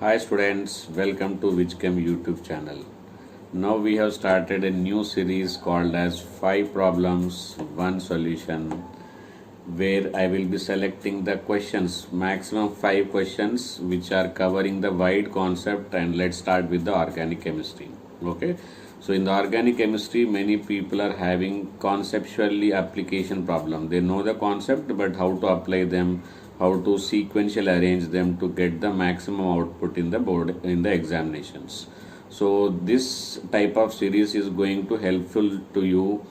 Hi students, welcome to Chem YouTube channel. Now we have started a new series called as 5 problems, 1 solution, where I will be selecting the questions, maximum 5 questions which are covering the wide concept, and let's start with the organic chemistry. Okay, so in the organic chemistry many people are having conceptually application problem. They know the concept but how to apply them, how to sequential arrange them to get the maximum output in the board in the examinations. So this type of series is going to helpful to you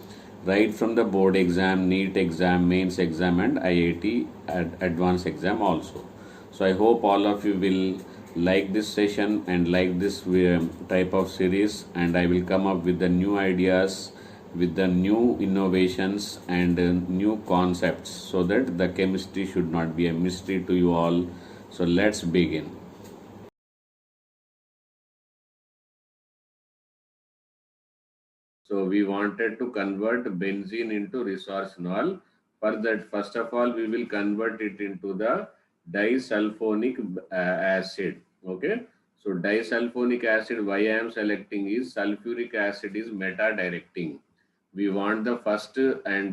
right from the board exam, NEET exam, mains exam, and IIT advanced exam also. So I hope all of you will like this session and like this type of series, and I will come up with the new ideas, with the new innovations and new concepts, so that the chemistry should not be a mystery to you all. So let's begin. So we wanted to convert benzene into resorcinol. For that, first of all, we will convert it into the disulfonic acid. Okay. So disulfonic acid, why I am selecting is sulfuric acid is meta directing. We want the first and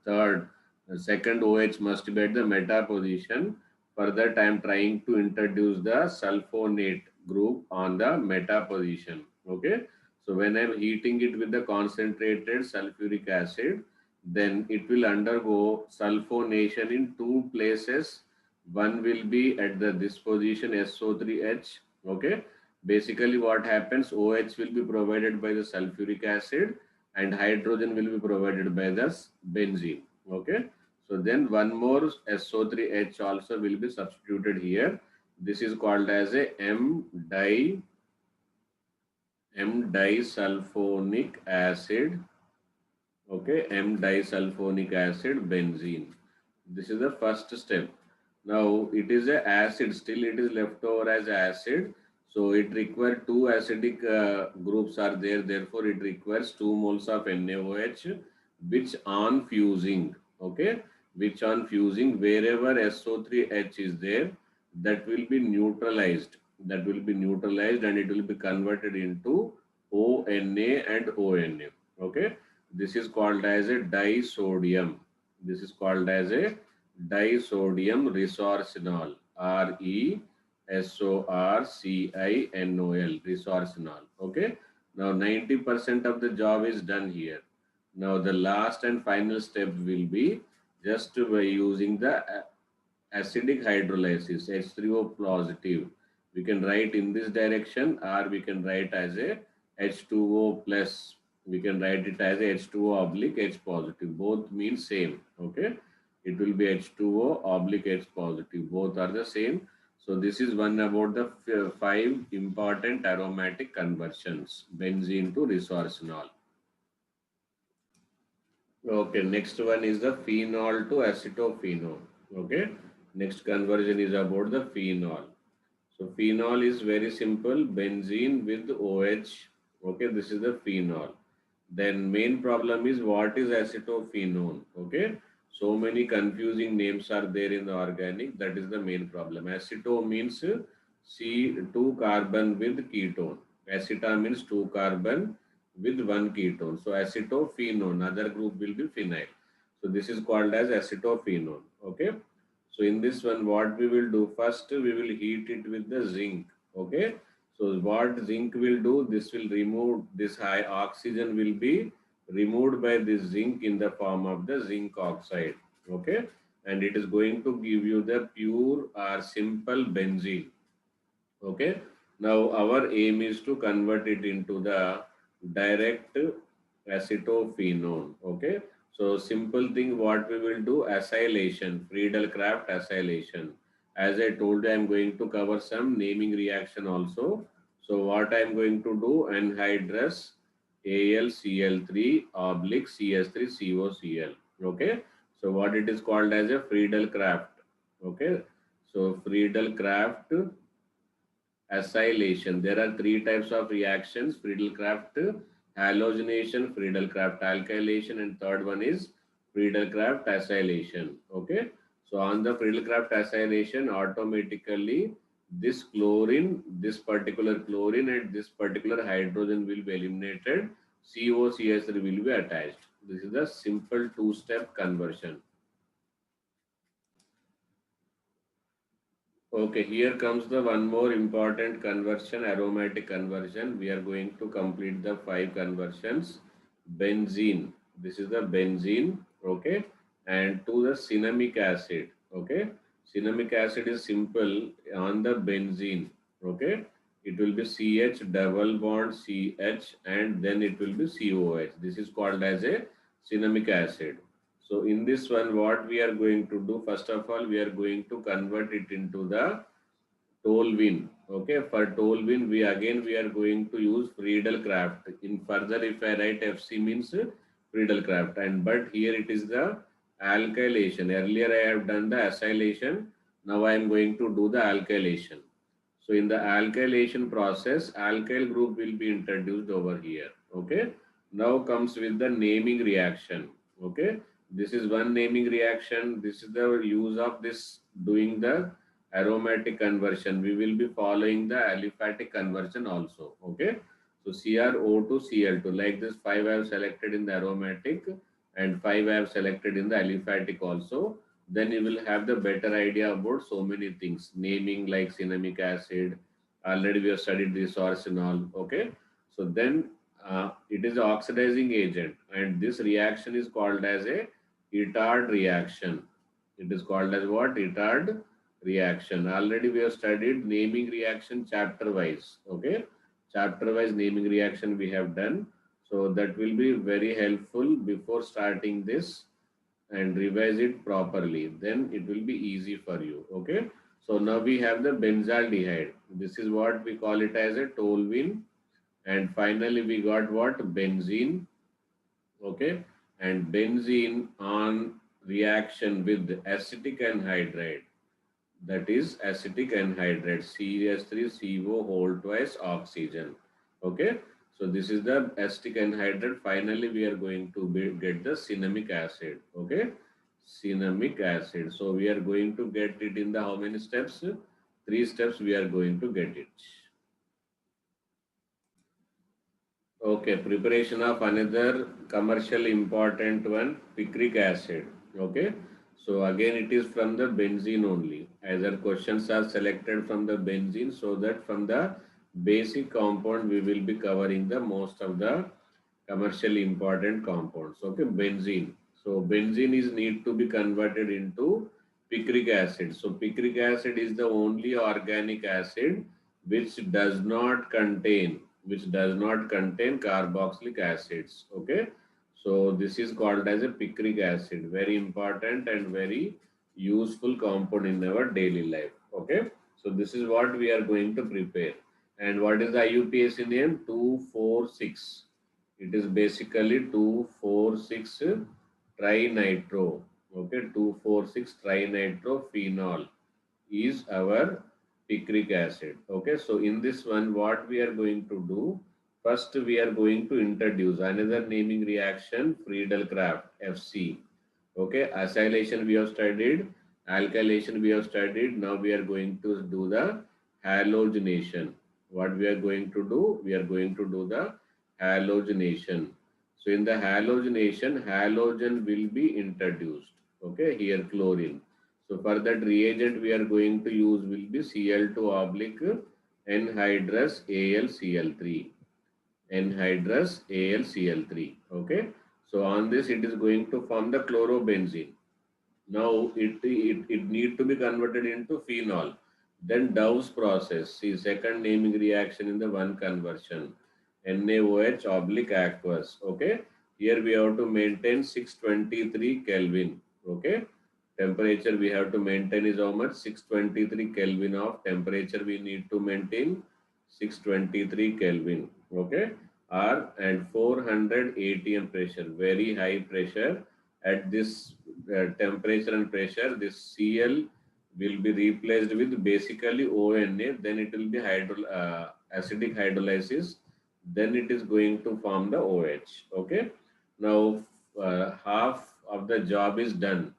third, second OH must be at the meta position. For that, I am trying to introduce the sulfonate group on the meta position. Okay. So when I'm heating it with the concentrated sulfuric acid, then it will undergo sulfonation in two places. One will be at the this position SO3H. Okay. Basically what happens, OH will be provided by the sulfuric acid and hydrogen will be provided by the benzene. Okay. So then one more SO3H also will be substituted here. This is called as a M-disulfonic acid. Okay, M-disulfonic acid benzene. This is the first step. Now it is a acid, still it is left over as acid. So it requires two acidic groups are there. Therefore it requires 2 moles of NaOH, which on fusing, okay, which on fusing wherever SO3H is there, that will be neutralized. That will be neutralized and it will be converted into ONA and ONA. Okay, this is called as a disodium. This is called as a disodium resorcinol. Resorcinol. Resorcinol. Okay. Now 90% of the job is done here. Now the last and final step will be just by using the acidic hydrolysis H3O positive. We can write in this direction or we can write as a H2O plus. We can write it as a H2O oblique H positive. Both mean same. Okay. It will be H2O oblique H positive. Both are the same. So this is one about the 5 important aromatic conversions. Benzene to resorcinol. Okay, next one is the phenol to acetophenol. Okay, next conversion is about the phenol. So phenol is very simple, benzene with OH. Okay, this is the phenol. Then main problem is what is acetophenone. Okay, so many confusing names are there in the organic. That is the main problem. Aceto means C2 carbon with ketone. Aceta means 2 carbon with 1 ketone. So acetophenone, other group will be phenyl. So this is called as acetophenone. Okay. So in this one, what we will do first, we will heat it with the zinc. Okay. So what zinc will do, this will remove this high oxygen will be removed by this zinc in the form of the zinc oxide. Okay. And it is going to give you the pure or simple benzene. Okay. Now our aim is to convert it into the direct acetophenone. Okay. So simple thing what we will do, acylation, Friedel-Crafts acylation. As I told you, I am going to cover some naming reaction also. So what I am going to do, anhydrous AlCl3 oblique CS3COCl. Okay. So what it is called as a Friedel-Crafts. Okay. So Friedel-Crafts acylation. There are 3 types of reactions: Friedel-Crafts halogenation, Friedel-Crafts alkylation, and third one is Friedel-Crafts acylation. Okay. So on the Friedel-Crafts acylation, automatically this chlorine, this particular chlorine and this particular hydrogen will be eliminated. COCH3 will be attached. This is the simple two-step conversion. Okay, here comes the one more important conversion, aromatic conversion. We are going to complete the 5 conversions. Benzene, this is the benzene, okay, and to the cinnamic acid, okay. Cinnamic acid is simple on the benzene, okay. It will be CH double bond CH and then it will be COH. This is called as a cinnamic acid. So in this one, what we are going to do, first of all, we are going to convert it into the toluene. Okay, for toluene, we are going to use Friedel-Crafts. In further, if I write FC means Friedel-Crafts, and but here it is the alkylation. Earlier I have done the acylation. Now I am going to do the alkylation. So in the alkylation process, alkyl group will be introduced over here. Okay. Now comes with the naming reaction. Okay. This is one naming reaction. This is the use of this doing the aromatic conversion. We will be following the aliphatic conversion also. Okay. So CrO to Cl2. Like this 5 I have selected in the aromatic and 5 I have selected in the aliphatic also. Then you will have the better idea about so many things. Naming like cinnamic acid. Already we have studied this arsenal. Okay. So then it is an oxidizing agent and this reaction is called as a Itard reaction. It is called as what? Itard reaction. Already we have studied naming reaction chapter wise. Okay. Chapter wise naming reaction we have done. So that will be very helpful before starting this and revise it properly. Then it will be easy for you. Okay. So now we have the benzaldehyde. This is what we call it as a toluene. And finally we got what? Benzene. Okay. And benzene on reaction with acetic anhydride, that is acetic anhydride CH3CO whole twice oxygen. Okay, so this is the acetic anhydride. Finally we are going to get the cinnamic acid. Okay, cinnamic acid. So we are going to get it in the how many steps? 3 steps we are going to get it. Okay, preparation of another commercial important one, picric acid. Okay, so again it is from the benzene only. Either questions are selected from the benzene, so that from the basic compound we will be covering the most of the commercially important compounds. Okay, benzene. So benzene is need to be converted into picric acid. So picric acid is the only organic acid which does not contain carboxylic acids. Okay, so this is called as a picric acid. Very important and very useful compound in our daily life. Okay, so this is what we are going to prepare. And what is the IUPAC name? 2,4,6. It is basically 2,4,6 trinitro. Okay, 2,4,6 trinitrophenol is our picric acid. Okay, so in this one, what we are going to do, first we are going to introduce another naming reaction, Friedel-Crafts, FC. Okay, acylation we have studied, alkylation we have studied. Now we are going to do the halogenation. What we are going to do? We are going to do the halogenation. So in the halogenation, halogen will be introduced. Okay, here chlorine. So for that reagent we are going to use will be Cl2 oblique anhydrous AlCl3. Anhydrous AlCl3. Okay. So on this it is going to form the chlorobenzene. Now it need to be converted into phenol. Then Dow's process. See second naming reaction in the one conversion. NaOH oblique aqueous. Okay. Here we have to maintain 623 Kelvin. Okay. Temperature we have to maintain is how much? 623 Kelvin of temperature we need to maintain 623 Kelvin. Okay. And 400 atm pressure. Very high pressure. At this temperature and pressure, this Cl will be replaced with basically ONA. Then it will be acidic hydrolysis. Then it is going to form the OH. Okay. Now half of the job is done.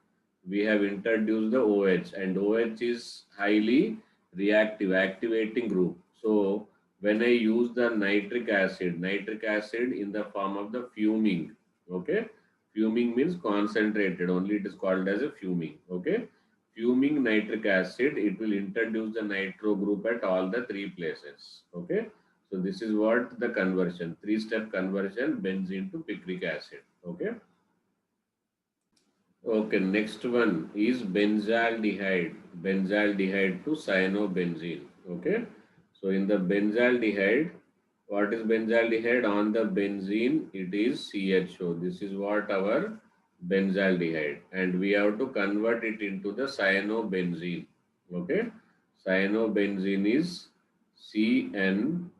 We have introduced the OH and OH is highly reactive, activating group. So when I use the nitric acid in the form of the fuming, okay, fuming means concentrated only, it is called as a fuming, okay. Fuming nitric acid, it will introduce the nitro group at all the three places, okay. So this is what the conversion, three-step conversion, benzene to picric acid, okay. Okay, next one is benzaldehyde. Benzaldehyde to cyanobenzene. Okay, so in the benzaldehyde, what is benzaldehyde? On the benzene, it is CHO. This is what our benzaldehyde, and we have to convert it into the cyanobenzene. Okay, cyanobenzene is CN.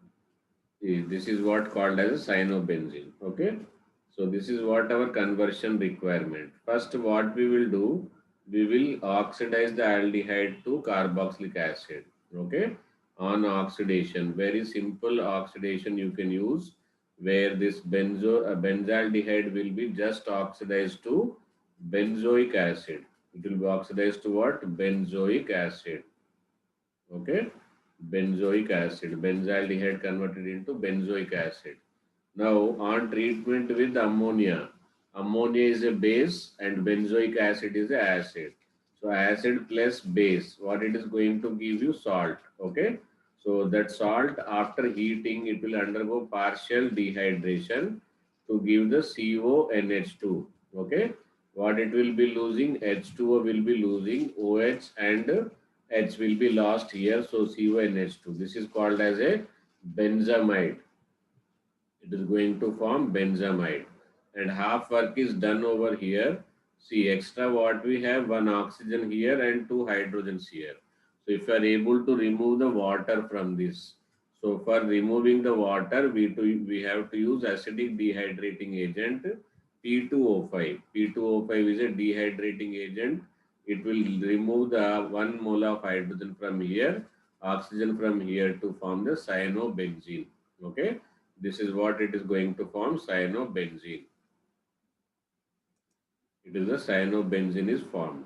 This is what called as a cyanobenzene. Okay, so this is what our conversion requirement. First, what we will do, we will oxidize the aldehyde to carboxylic acid. Okay, on oxidation, very simple oxidation you can use, where this benzaldehyde will be just oxidized to benzoic acid. It will be oxidized to what? Benzoic acid. Okay, benzoic acid, benzaldehyde converted into benzoic acid. Now on treatment with ammonia, ammonia is a base and benzoic acid is a acid. So acid plus base, what it is going to give you? Salt. Okay, so that salt after heating it will undergo partial dehydration to give the CONH2. Okay, what it will be losing? H2O will be losing, OH and H will be lost here, so CONH2. This is called as a benzamide. It is going to form benzamide. And half work is done over here. See, extra what we have, one oxygen here and two hydrogens here. So if you are able to remove the water from this, so for removing the water, we have to use acidic dehydrating agent P2O5. P2O5 is a dehydrating agent. It will remove the 1 mole of hydrogen from here, oxygen from here to form the cyanobenzene. Okay, this is what it is going to form, cyanobenzene. It is the cyanobenzene is formed.